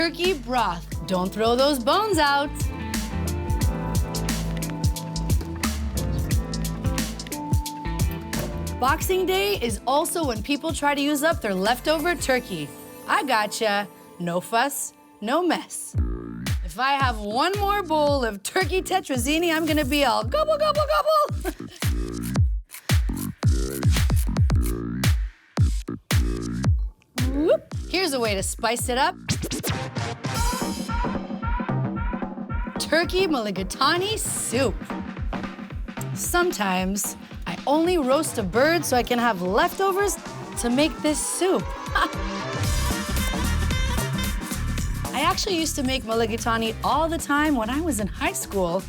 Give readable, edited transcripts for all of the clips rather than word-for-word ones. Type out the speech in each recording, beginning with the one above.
turkey broth. Don't throw those bones out. Boxing Day is also when people try to use up their leftover turkey. I gotcha. No fuss, no mess. If I have one more bowl of turkey tetrazzini, I'm gonna be all gobble, gobble, gobble. Whoop. Here's a way to spice it up. Turkey mulligatawny soup. Sometimes I only roast a bird so I can have leftovers to make this soup. I actually used to make mulligatawny all the time when I was in high school.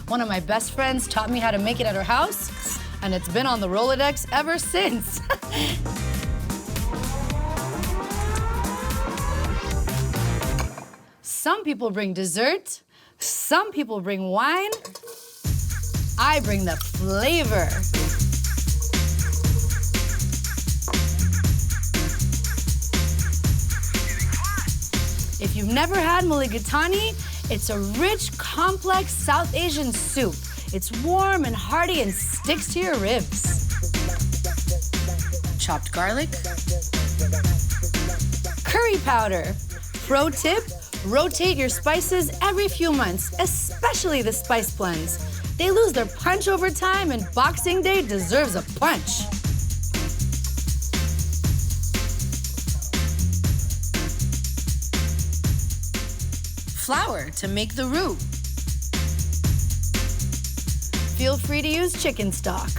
One of my best friends taught me how to make it at her house, and it's been on the Rolodex ever since. Some people bring dessert, some people bring wine. I bring the flavor. If you've never had mulligatawny, it's a rich, complex South Asian soup. It's warm and hearty and sticks to your ribs. Chopped garlic. Curry powder. Pro tip, rotate your spices every few months, especially the spice blends. They lose their punch over time, and Boxing Day deserves a punch. Flour to make the roux. Feel free to use chicken stock.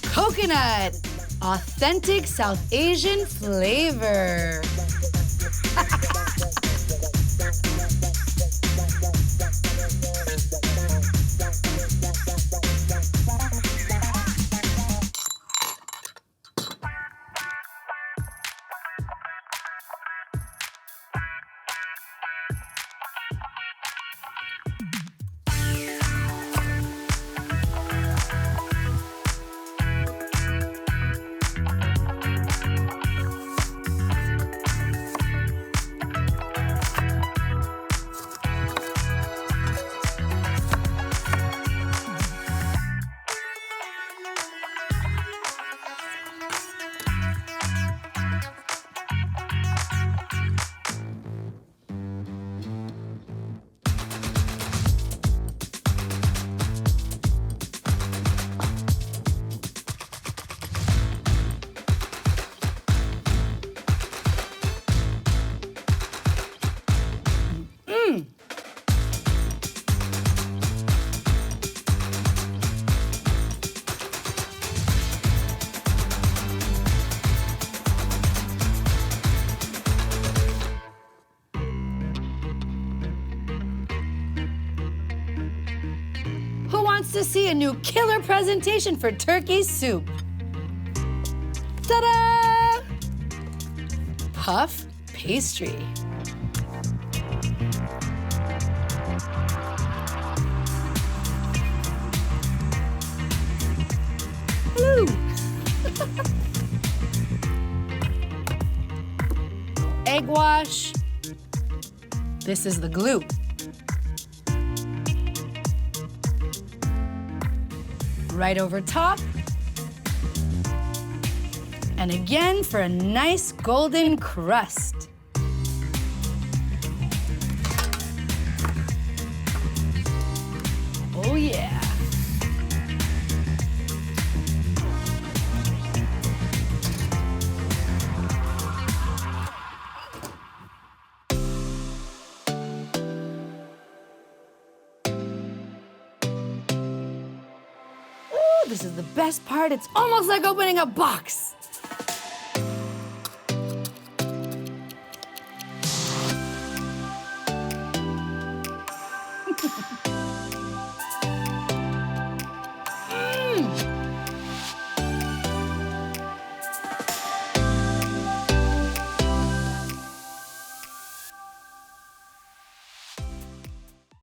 Coconut, authentic South Asian flavor. To see a new killer presentation for turkey soup. Ta-da! Puff pastry. Hello. Egg wash. This is the glue. Right over top. And again for a nice golden crust. Oh yeah. This is the best part. It's almost like opening a box.